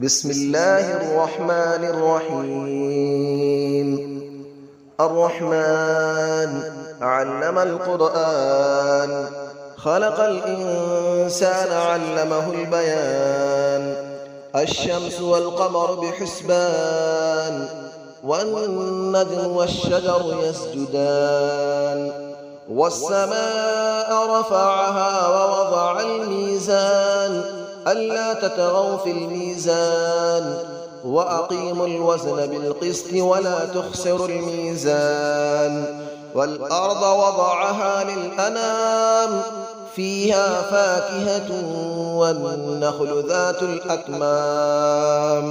بسم الله الرحمن الرحيم. الرحمن علم القرآن، خلق الإنسان علمه البيان. الشمس والقمر بحسبان، والنجم والشجر يسجدان. والسماء رفعها ووضع الميزان، ألا تطغوا في الميزان، وأقيموا الوزن بالقسط ولا تخسروا الميزان. والأرض وضعها للأنام، فيها فاكهة والنخل ذات الأكمام.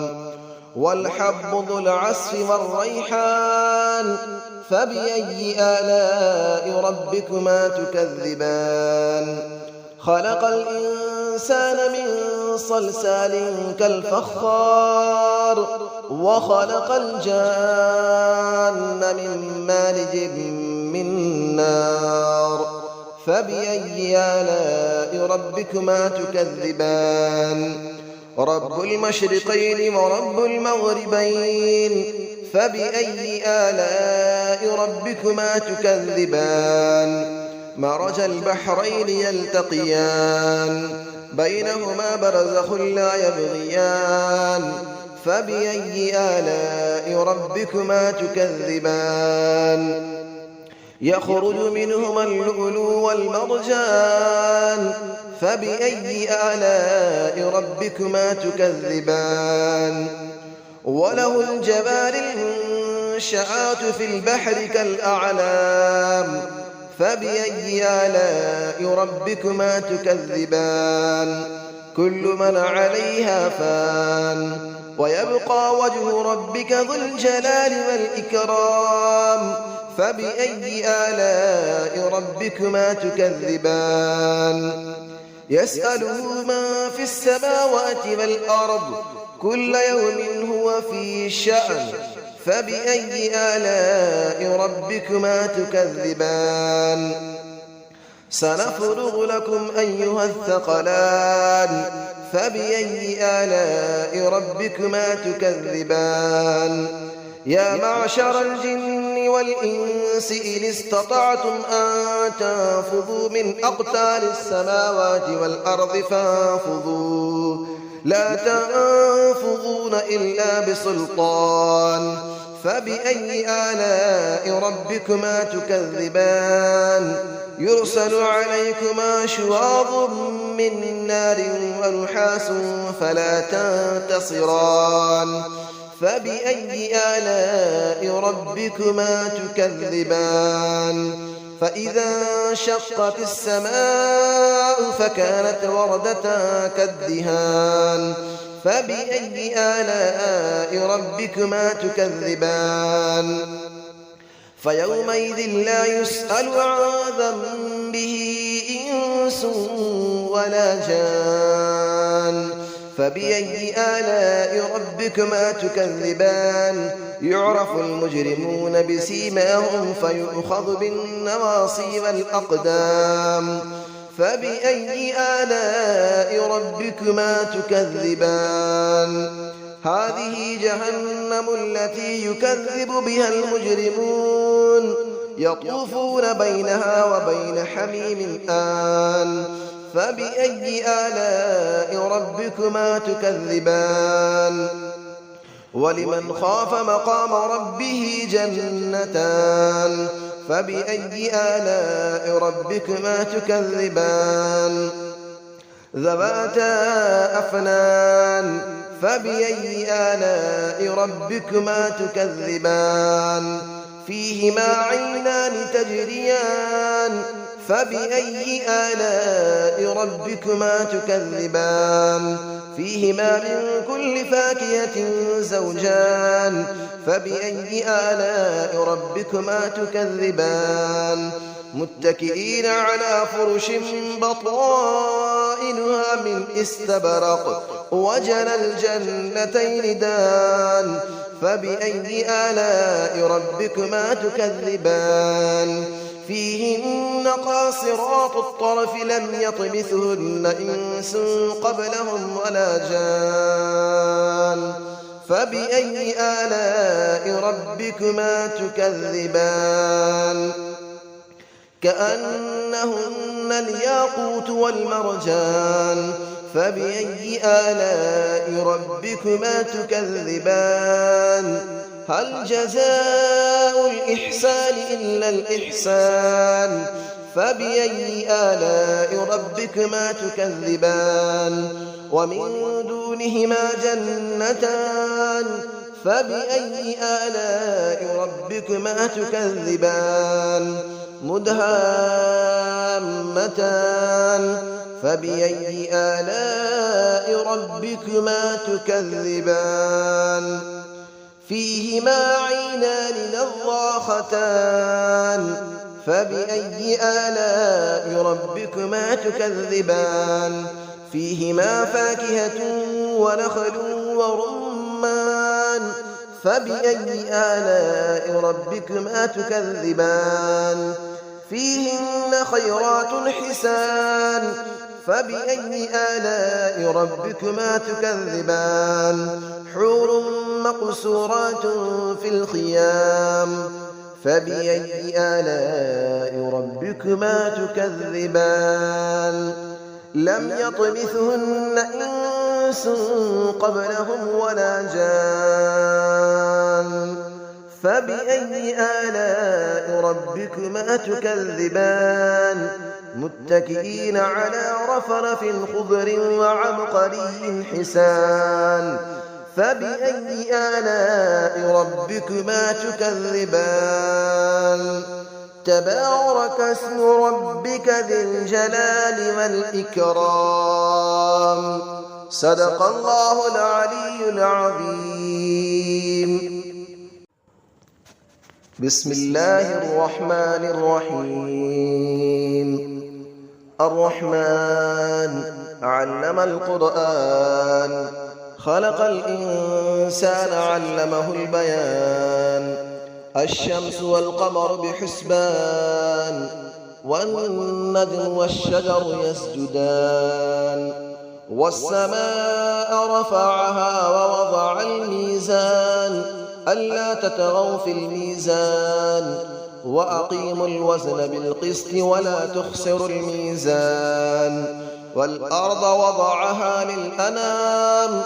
والحب ذو العصف والريحان، فبأي آلاء ربكما تكذبان. خلق الإنسان من صلصال كالفخار، وخلق الجان من مارج من نار. فبأي آلاء ربكما تكذبان. رب المشرقين ورب المغربين، فبأي آلاء ربكما تكذبان. مرج البحرين يلتقيان، بينهما برزخ لا يبغيان. فبأي آلاء ربكما تكذبان. يخرج منهما اللؤلؤ والمرجان، فبأي آلاء ربكما تكذبان. وله الجوار المنشآت في البحر كالأعلام، فبأي آلاء ربكما تكذبان. كل من عليها فان، ويبقى وجه ربك ذو الجلال والإكرام. فبأي آلاء ربكما تكذبان. يسأله من في السماوات والأرض، كل يوم هو في شأن. فبأي آلاء ربكما تكذبان. سنفرغ لكم أيها الثقلان، فبأي آلاء ربكما تكذبان. يا معشر الجن والإنس إن استطعتم أن تنفذوا من أقطار السماوات والأرض فانفذوا، لا تنفذون إلا بسلطان. فبأي آلاء ربكما تكذبان. يرسل عليكما شواظ من نار ونحاس فلا تنتصران. فبأي آلاء ربكما تكذبان. فإذا انشقت السماء فكانت وردة كالدهان. فبأي آلاء ربكما تكذبان. فيومئذ لا يسأل عن ذنبه إنس ولا جان. فبأي آلاء ربكما تكذبان. يعرف المجرمون بسيماهم فيؤخذ بالنواصي والأقدام. فبأي آلاء ربكما تكذبان. هذه جهنم التي يكذب بها المجرمون، يطوفون بينها وبين حميم آن. فبأي آلاء ربكما تكذبان. ولمن خاف مقام ربه جنتان. فبأي آلاء ربكما تكذبان. ذواتا أفنان. فبأي آلاء ربكما تكذبان. فيهما عينان تجريان. فبأي آلاء ربكما تكذبان. فيهما من كل فاكهة زوجان. فبأي آلاء ربكما تكذبان. متكئين على فرش بطائنها من استبرق، وجنى الجنتين دان. فبأي آلاء ربكما تكذبان. فيهن قاصرات الطرف لم يطمثهن إنس قبلهم ولا جان. فبأي آلاء ربكما تكذبان كأنهن الياقوت والمرجان فبأي آلاء ربكما تكذبان هل جزاء الإحسان إلا الإحسان فبأي آلاء ربكما تكذبان ومن دونهما جنتان فبأي آلاء ربكما تكذبان مدهامتان فبأي آلاء ربكما تكذبان فيهما عينان نضاختان فبأي آلاء ربكما تكذبان فيهما فاكهة ونخل ورمان فبأي آلاء ربكما تكذبان فيهن خيرات حسان فبأي آلاء ربكما تكذبان حور مقصورات في الخيام فبأي آلاء ربكما تكذبان لم يطمثهن إنس قبلهم ولا جان فبأي آلاء ربكما تكذبان متكئين على رفرف خضر وعبقري حسان فبأي آلاء ربكما تكذبان تبارك اسم ربك ذي الجلال والإكرام صدق الله العلي العظيم بسم الله الرحمن الرحيم الرحمن علم القرآن خلق الإنسان علمه البيان الشمس والقمر بحسبان والنجم والشجر يسجدان والسماء رفعها ووضع الميزان ألا تطغوا في الميزان وأقيموا الوزن بالقسط ولا تخسروا الميزان والأرض وضعها للأنام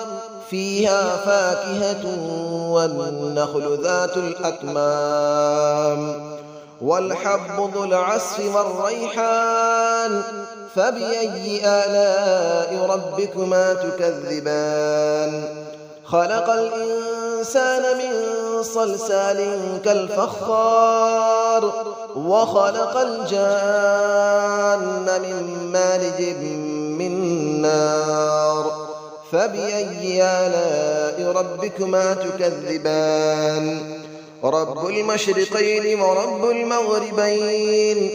فيها فاكهة والنخل ذات الأكمام والحب ذو العصف والريحان فبأي آلاء ربكما تكذبان خلق الإنسان من صلصال كالفخار وخلق الجان من مارج من نار فبأي آلاء ربكما تكذبان رب المشرقين ورب المغربين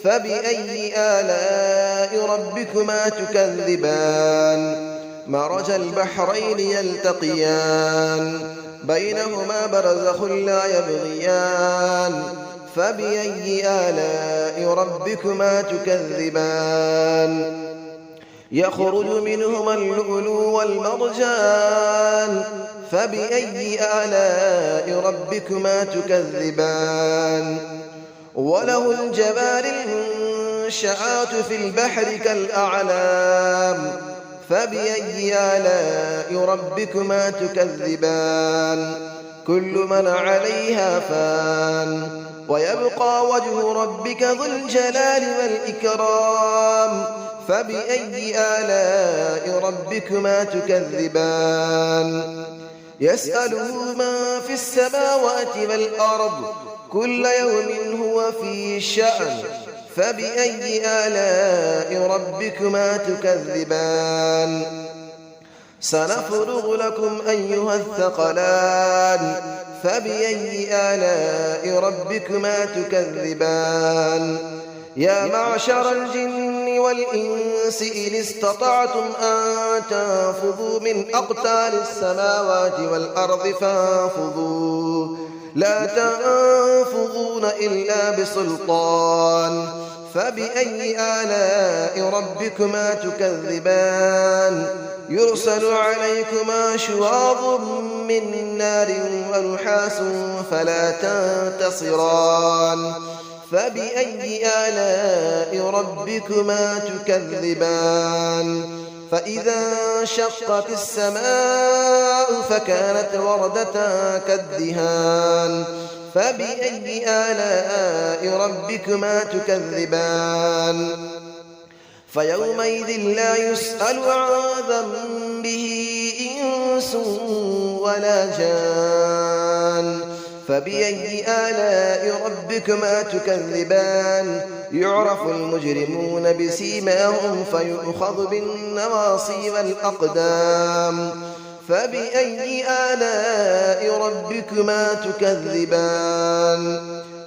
فبأي آلاء ربكما تكذبان مرج البحرين يلتقيان بينهما برزخ لا يبغيان فبأي آلاء ربكما تكذبان يخرج منهما اللؤلؤ والمرجان فبأي آلاء ربكما تكذبان وله الجبال المنشآت في البحر كالأعلام فبأي آلاء ربكما تكذبان كل من عليها فان ويبقى وجه ربك ذو الجلال والإكرام فبأي آلاء ربكما تكذبان يسأله من في السماوات والأرض كل يوم هو في شأن فبأي آلاء ربكما تكذبان سنفرغ لكم أيها الثقلان فبأي آلاء ربكما تكذبان يا معشر الجن والإنس إن استطعتم أن تنفذوا من أقطار السماوات والأرض فانفذوا لا تنفذون إلا بسلطان فبأي آلاء ربكما تكذبان يرسل عليكما شواظ من نار ونحاس فلا تنتصران فبأي آلاء ربكما تكذبان فإذا انشقت السماء فكانت وردة كالدهان فبأي آلاء ربكما تكذبان فيومئذ لا يسأل عن ذنبه إنس ولا جان فبأي آلاء ربكما تكذبان يعرف المجرمون بسيماهم فيؤخذ بالنواصي والأقدام فبأي آلاء ربكما تكذبان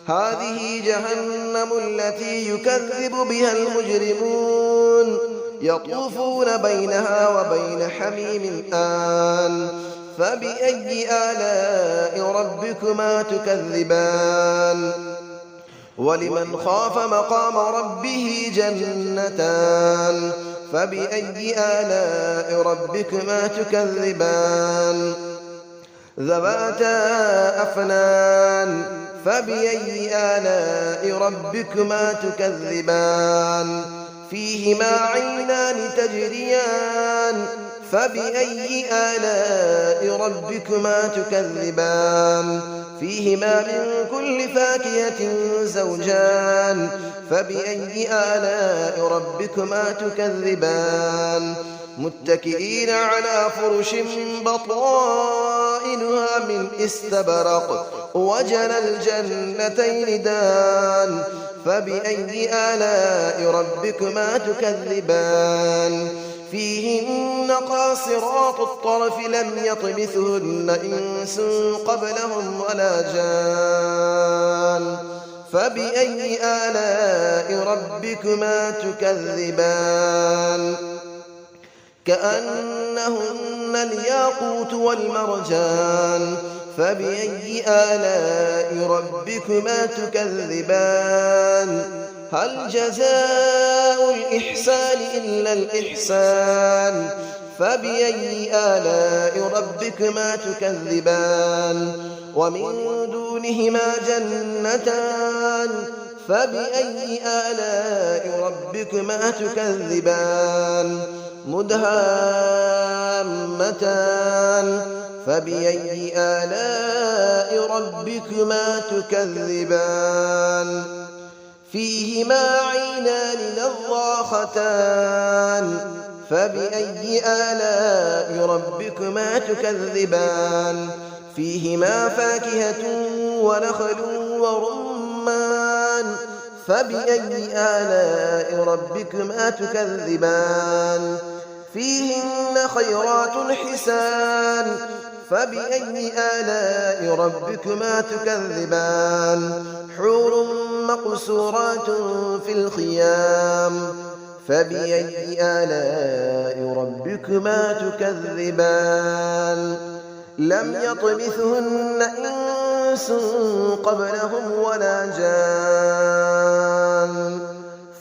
هذه جهنم التي يكذب بها المجرمون يطوفون بينها وبين حميم آن فبأي آلاء ربكما تكذبان ولمن خاف مقام ربه جنتان فبأي آلاء ربكما تكذبان ذواتا أفنان فبأي آلاء ربكما تكذبان فيهما عينان تجريان فبأي آلاء ربكما تكذبان فيهما من كل فاكهة زوجان فبأي آلاء ربكما تكذبان متكئين على فرش بطائنها من استبرق وجنى الجنتين دان فبأي آلاء ربكما تكذبان فيهن قاصرات الطرف لم يطمثهن إنس قبلهم ولا جان فبأي آلاء ربكما تكذبان كأنهن الياقوت والمرجان فبأي آلاء ربكما تكذبان هل جزاء الإحسان إلا الإحسان فبأي آلاء ربكما تكذبان ومن دونهما جنتان فبأي آلاء ربكما تكذبان مدهامتان فبأي آلاء ربكما تكذبان فيهما عينان نضاختان فبأي آلاء ربكما تكذبان فيهما فاكهة ونخل ورمان فبأي آلاء ربكما تكذبان فيهن خيرات حسان فبأي آلاء ربكما تكذبان حور مقصورات في الخيام فبأي آلاء ربكما تكذبان لم يطمثهن إنس قبلهم ولا جان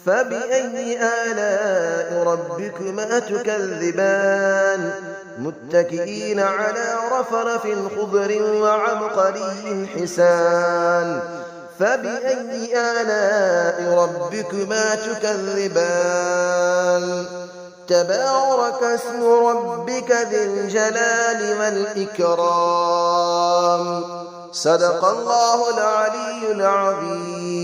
فبأي آلاء ربكما تكذبان متكئين على رفرف خضر وعبقري حسان فبأي آلاء ربكما تكذبان تبارك اسم ربك ذي الجلال والإكرام صدق الله العلي العظيم.